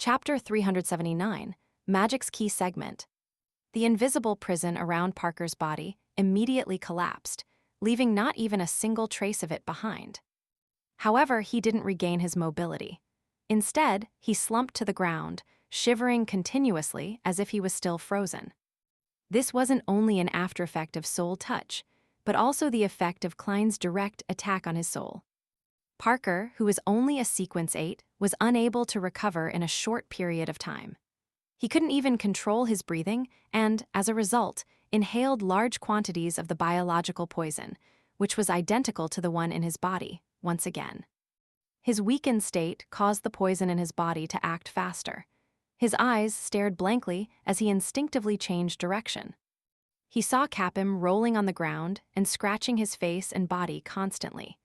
Chapter 379, Magic's Key Segment. The invisible prison around Parker's body immediately collapsed, leaving not even a single trace of it behind. However, he didn't regain his mobility. Instead, he slumped to the ground, shivering continuously as if he was still frozen. This wasn't only an aftereffect of soul touch, but also the effect of Klein's direct attack on his soul. Parker, who was only a Sequence 8, was unable to recover in a short period of time. He couldn't even control his breathing and, as a result, inhaled large quantities of the biological poison, which was identical to the one in his body, once again. His weakened state caused the poison in his body to act faster. His eyes stared blankly as he instinctively changed direction. He saw Capim rolling on the ground and scratching his face and body constantly.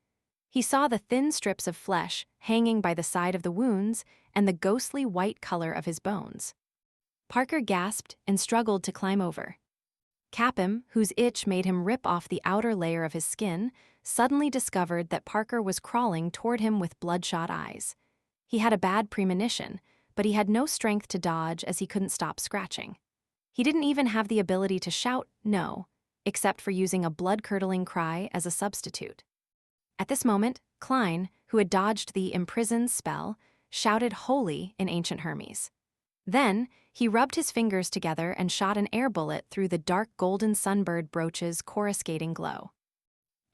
He saw the thin strips of flesh hanging by the side of the wounds and the ghostly white color of his bones. Parker gasped and struggled to climb over. Capim, whose itch made him rip off the outer layer of his skin, suddenly discovered that Parker was crawling toward him with bloodshot eyes. He had a bad premonition, but he had no strength to dodge as he couldn't stop scratching. He didn't even have the ability to shout no, except for using a blood-curdling cry as a substitute. At this moment, Klein, who had dodged the imprisoned spell, shouted holy in Ancient Hermes. Then, he rubbed his fingers together and shot an air bullet through the dark golden sunbird brooch's coruscating glow.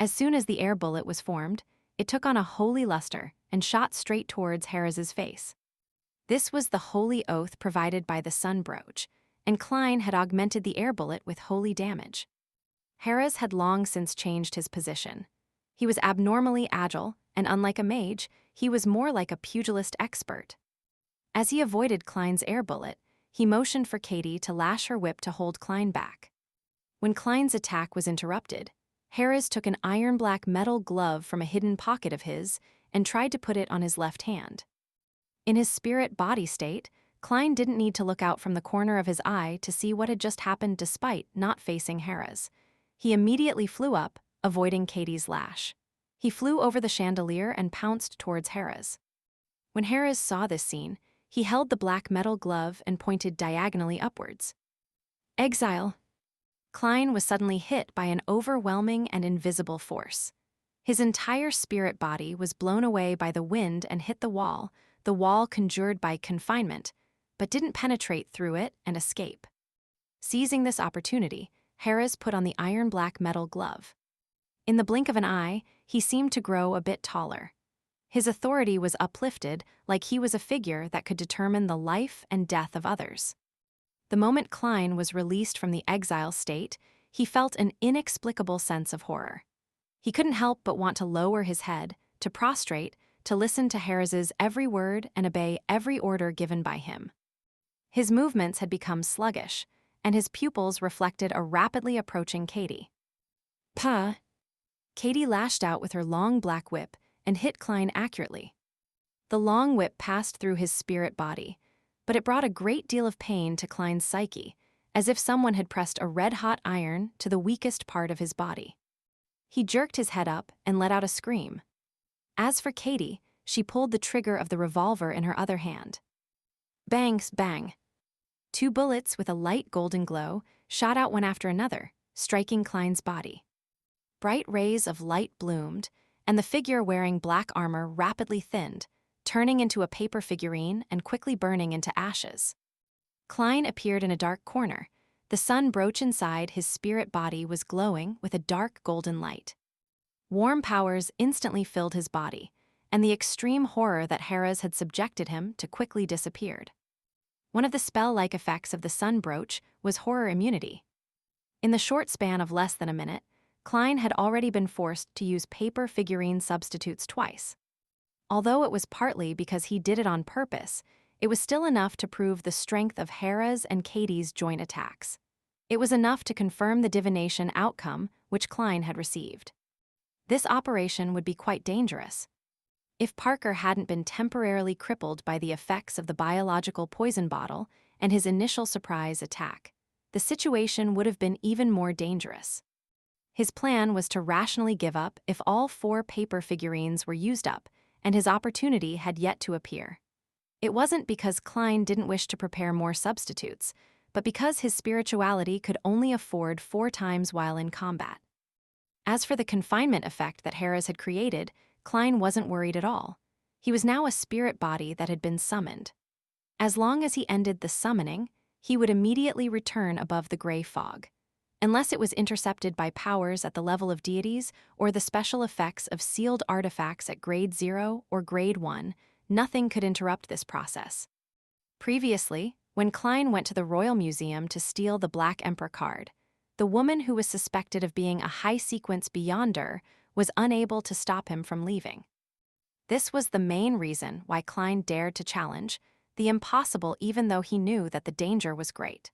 As soon as the air bullet was formed, it took on a holy luster and shot straight towards Harris's face. This was the holy oath provided by the sun brooch, and Klein had augmented the air bullet with holy damage. Harris had long since changed his position. He was abnormally agile, and unlike a mage, he was more like a pugilist expert. As he avoided Klein's air bullet, he motioned for Katie to lash her whip to hold Klein back. When Klein's attack was interrupted, Harris took an iron-black metal glove from a hidden pocket of his and tried to put it on his left hand. In his spirit-body state, Klein didn't need to look out from the corner of his eye to see what had just happened despite not facing Harris. He immediately flew up, avoiding Katie's lash. He flew over the chandelier and pounced towards Harris. When Harris saw this scene, he held the black metal glove and pointed diagonally upwards. Exile! Klein was suddenly hit by an overwhelming and invisible force. His entire spirit body was blown away by the wind and hit the wall conjured by confinement, but didn't penetrate through it and escape. Seizing this opportunity, Harris put on the iron-black metal glove. In the blink of an eye, he seemed to grow a bit taller. His authority was uplifted like he was a figure that could determine the life and death of others. The moment Klein was released from the exile state, he felt an inexplicable sense of horror. He couldn't help but want to lower his head, to prostrate, to listen to Harris's every word and obey every order given by him. His movements had become sluggish, and his pupils reflected a rapidly approaching Katie. "Pa!" Katie lashed out with her long black whip and hit Klein accurately. The long whip passed through his spirit body, but it brought a great deal of pain to Klein's psyche, as if someone had pressed a red-hot iron to the weakest part of his body. He jerked his head up and let out a scream. As for Katie, she pulled the trigger of the revolver in her other hand. Bangs, bang! 2 bullets with a light golden glow shot out one after another, striking Klein's body. Bright rays of light bloomed, and the figure wearing black armor rapidly thinned, turning into a paper figurine and quickly burning into ashes. Klein appeared in a dark corner. The sun brooch inside his spirit body was glowing with a dark golden light. Warm powers instantly filled his body, and the extreme horror that Harris had subjected him to quickly disappeared. One of the spell-like effects of the sun brooch was horror immunity. In the short span of less than a minute, Klein had already been forced to use paper figurine substitutes twice. Although it was partly because he did it on purpose, it was still enough to prove the strength of Hera's and Katie's joint attacks. It was enough to confirm the divination outcome which Klein had received. This operation would be quite dangerous. If Parker hadn't been temporarily crippled by the effects of the biological poison bottle and his initial surprise attack, the situation would have been even more dangerous. His plan was to rationally give up if all 4 paper figurines were used up, and his opportunity had yet to appear. It wasn't because Klein didn't wish to prepare more substitutes, but because his spirituality could only afford 4 times while in combat. As for the confinement effect that Harris had created, Klein wasn't worried at all. He was now a spirit body that had been summoned. As long as he ended the summoning, he would immediately return above the gray fog. Unless it was intercepted by powers at the level of deities or the special effects of sealed artifacts at Grade 0 or Grade 1, nothing could interrupt this process. Previously, when Klein went to the Royal Museum to steal the Black Emperor card, the woman who was suspected of being a high-sequence Beyonder was unable to stop him from leaving. This was the main reason why Klein dared to challenge the impossible even though he knew that the danger was great.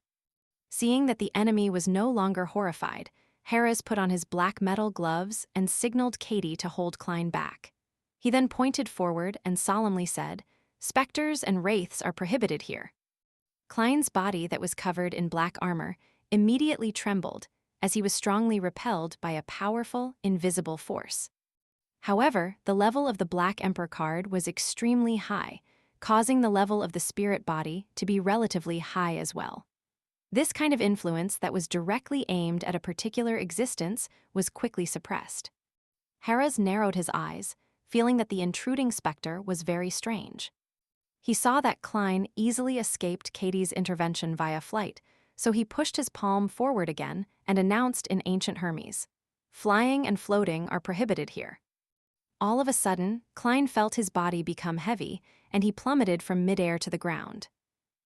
Seeing that the enemy was no longer horrified, Harris put on his black metal gloves and signaled Katie to hold Klein back. He then pointed forward and solemnly said, "Specters and wraiths are prohibited here." Klein's body that was covered in black armor immediately trembled as he was strongly repelled by a powerful, invisible force. However, the level of the Black Emperor card was extremely high, causing the level of the spirit body to be relatively high as well. This kind of influence that was directly aimed at a particular existence was quickly suppressed. Harris narrowed his eyes, feeling that the intruding specter was very strange. He saw that Klein easily escaped Katie's intervention via flight, so he pushed his palm forward again and announced in ancient Hermes, "Flying and floating are prohibited here." All of a sudden, Klein felt his body become heavy, and he plummeted from midair to the ground.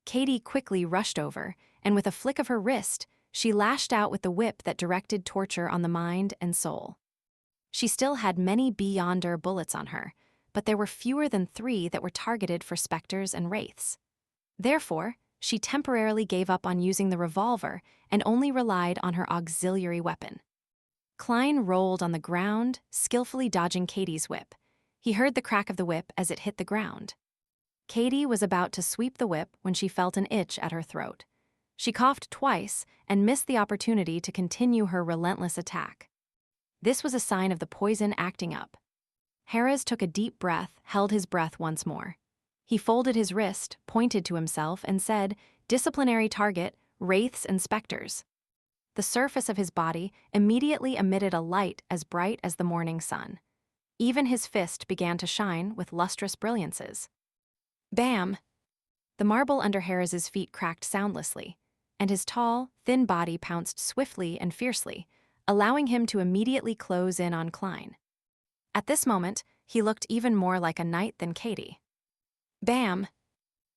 Katie quickly rushed over, and with a flick of her wrist, she lashed out with the whip that directed torture on the mind and soul. She still had many Beyonder bullets on her, but there were fewer than 3 that were targeted for specters and wraiths. Therefore, she temporarily gave up on using the revolver and only relied on her auxiliary weapon. Klein rolled on the ground, skillfully dodging Katie's whip. He heard the crack of the whip as it hit the ground. Katie was about to sweep the whip when she felt an itch at her throat. She coughed twice and missed the opportunity to continue her relentless attack. This was a sign of the poison acting up. Harris took a deep breath, held his breath once more. He folded his wrist, pointed to himself, and said, "Disciplinary target, wraiths and specters." The surface of his body immediately emitted a light as bright as the morning sun. Even his fist began to shine with lustrous brilliances. Bam! The marble under Harris's feet cracked soundlessly, and his tall, thin body pounced swiftly and fiercely, allowing him to immediately close in on Klein. At this moment, he looked even more like a knight than Katie. Bam!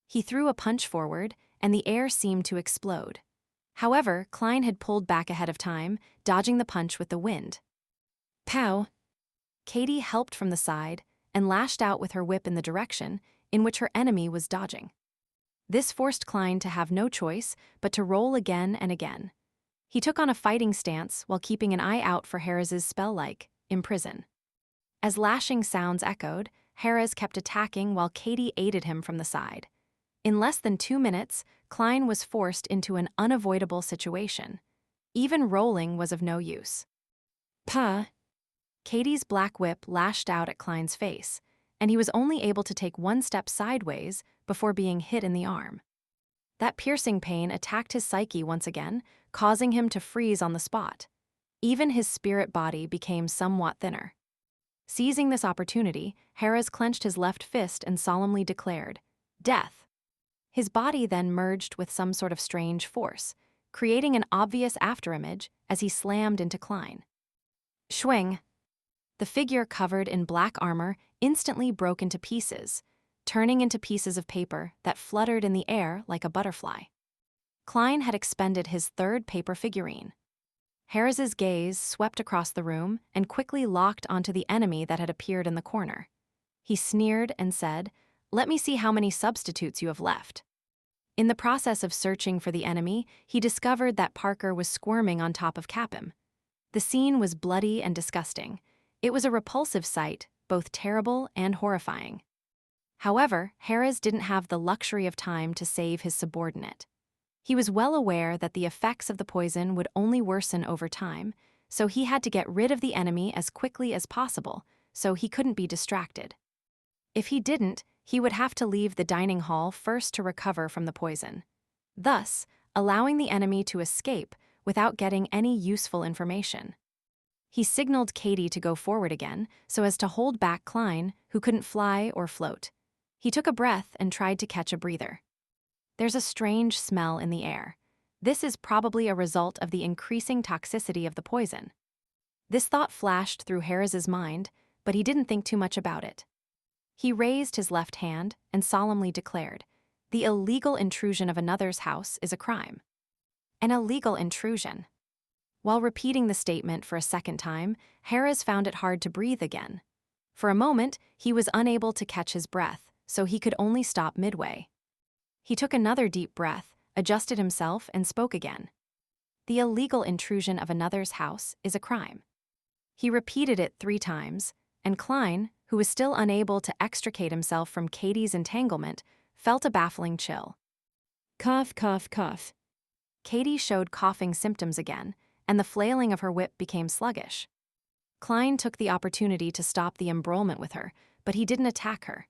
He threw a punch forward, and the air seemed to explode. However, Klein had pulled back ahead of time, dodging the punch with the wind. Pow! Katie helped from the side and lashed out with her whip in the direction in which her enemy was dodging. This forced Klein to have no choice but to roll again and again. He took on a fighting stance while keeping an eye out for Harris's spell-like, imprison. As lashing sounds echoed, Harris kept attacking while Katie aided him from the side. In less than 2 minutes, Klein was forced into an unavoidable situation. Even rolling was of no use. Puh! Katie's black whip lashed out at Klein's face, and he was only able to take 1 step sideways before being hit in the arm. That piercing pain attacked his psyche once again, causing him to freeze on the spot. Even his spirit body became somewhat thinner. Seizing this opportunity, Harris clenched his left fist and solemnly declared, "Death." His body then merged with some sort of strange force, creating an obvious afterimage as he slammed into Klein. Schwing! The figure covered in black armor instantly broke into pieces, turning into pieces of paper that fluttered in the air like a butterfly. Klein had expended his 3rd paper figurine. Harris's gaze swept across the room and quickly locked onto the enemy that had appeared in the corner. He sneered and said, "Let me see how many substitutes you have left." In the process of searching for the enemy, he discovered that Parker was squirming on top of Capim. The scene was bloody and disgusting. It was a repulsive sight, both terrible and horrifying. However, Harris didn't have the luxury of time to save his subordinate. He was well aware that the effects of the poison would only worsen over time, so he had to get rid of the enemy as quickly as possible, so he couldn't be distracted. If he didn't, he would have to leave the dining hall first to recover from the poison, thus allowing the enemy to escape without getting any useful information. He signaled Katie to go forward again so as to hold back Klein, who couldn't fly or float. He took a breath and tried to catch a breather. There's a strange smell in the air. This is probably a result of the increasing toxicity of the poison. This thought flashed through Harris's mind, but he didn't think too much about it. He raised his left hand and solemnly declared, "The illegal intrusion of another's house is a crime." An illegal intrusion. While repeating the statement for a second time, Harris found it hard to breathe again. For a moment, he was unable to catch his breath, so he could only stop midway. He took another deep breath, adjusted himself, and spoke again. "The illegal intrusion of another's house is a crime." He repeated it 3 times, and Klein, who was still unable to extricate himself from Katie's entanglement, felt a baffling chill. Cough, cough, cough. Katie showed coughing symptoms again, and the flailing of her whip became sluggish. Klein took the opportunity to stop the embroilment with her, but he didn't attack her.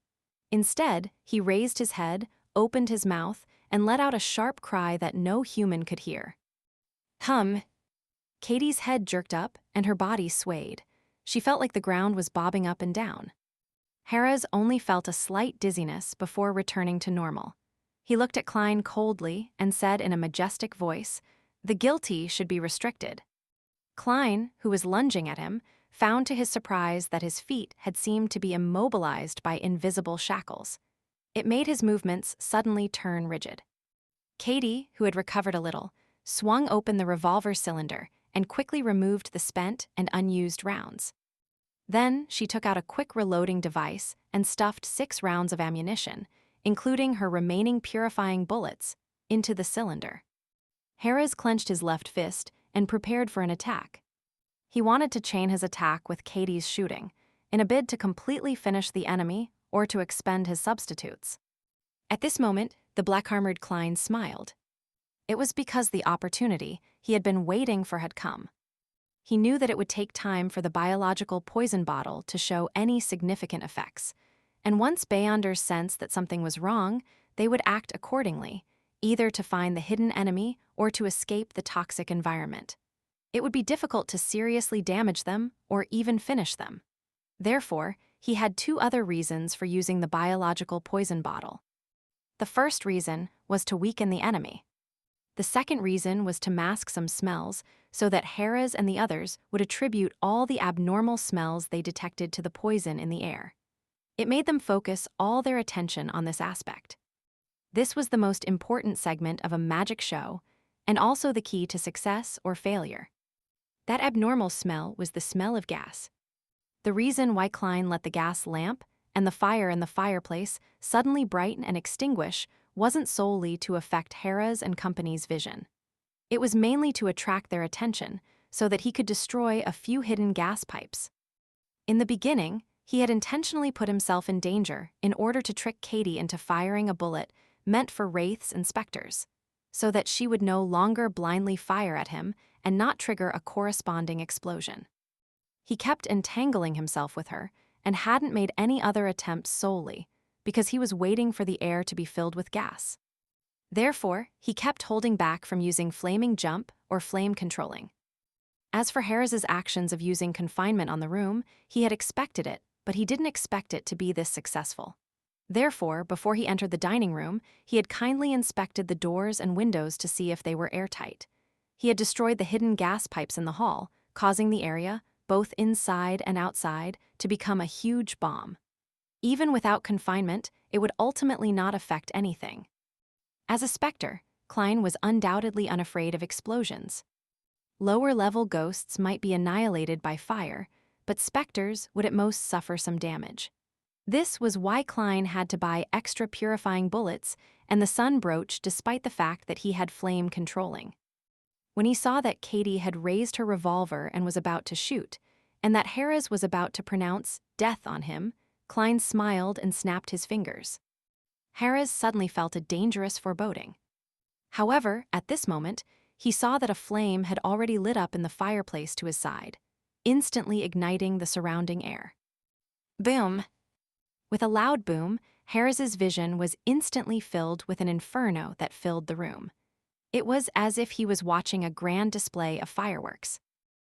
Instead, he raised his head, opened his mouth, and let out a sharp cry that no human could hear. Hum. Katie's head jerked up, and her body swayed. She felt like the ground was bobbing up and down. Harris only felt a slight dizziness before returning to normal. He looked at Klein coldly and said in a majestic voice, "The guilty should be restricted." Klein, who was lunging at him, found to his surprise that his feet had seemed to be immobilized by invisible shackles. It made his movements suddenly turn rigid. Katie, who had recovered a little, swung open the revolver cylinder and quickly removed the spent and unused rounds. Then she took out a quick reloading device and stuffed 6 rounds of ammunition, including her remaining purifying bullets, into the cylinder. Harris clenched his left fist and prepared for an attack. He wanted to chain his attack with Katie's shooting, in a bid to completely finish the enemy or to expend his substitutes. At this moment, the black-armored Klein smiled. It was because the opportunity he had been waiting for had come. He knew that it would take time for the biological poison bottle to show any significant effects, and once Beyonders sensed that something was wrong, they would act accordingly, either to find the hidden enemy or to escape the toxic environment. It would be difficult to seriously damage them or even finish them. Therefore, he had 2 other reasons for using the biological poison bottle. The first reason was to weaken the enemy. The second reason was to mask some smells so that Harris and the others would attribute all the abnormal smells they detected to the poison in the air. It made them focus all their attention on this aspect. This was the most important segment of a magic show, and also the key to success or failure. That abnormal smell was the smell of gas. The reason why Klein let the gas lamp and the fire in the fireplace suddenly brighten and extinguish wasn't solely to affect Harris and company's vision. It was mainly to attract their attention so that he could destroy a few hidden gas pipes. In the beginning, he had intentionally put himself in danger in order to trick Katie into firing a bullet meant for wraiths and specters, so that she would no longer blindly fire at him and not trigger a corresponding explosion. He kept entangling himself with her and hadn't made any other attempts solely because he was waiting for the air to be filled with gas. Therefore, he kept holding back from using flaming jump or flame controlling. As for Harris's actions of using confinement on the room, he had expected it, but he didn't expect it to be this successful. Therefore, before he entered the dining room, he had kindly inspected the doors and windows to see if they were airtight. He had destroyed the hidden gas pipes in the hall, causing the area, both inside and outside, to become a huge bomb. Even without confinement, it would ultimately not affect anything. As a specter, Klein was undoubtedly unafraid of explosions. Lower-level ghosts might be annihilated by fire, but specters would at most suffer some damage. This was why Klein had to buy extra purifying bullets and the sun brooch despite the fact that he had flame controlling. When he saw that Katie had raised her revolver and was about to shoot, and that Harris was about to pronounce death on him, Klein smiled and snapped his fingers. Harris suddenly felt a dangerous foreboding. However, at this moment, he saw that a flame had already lit up in the fireplace to his side, instantly igniting the surrounding air. Boom! With a loud boom, Harris's vision was instantly filled with an inferno that filled the room. It was as if he was watching a grand display of fireworks.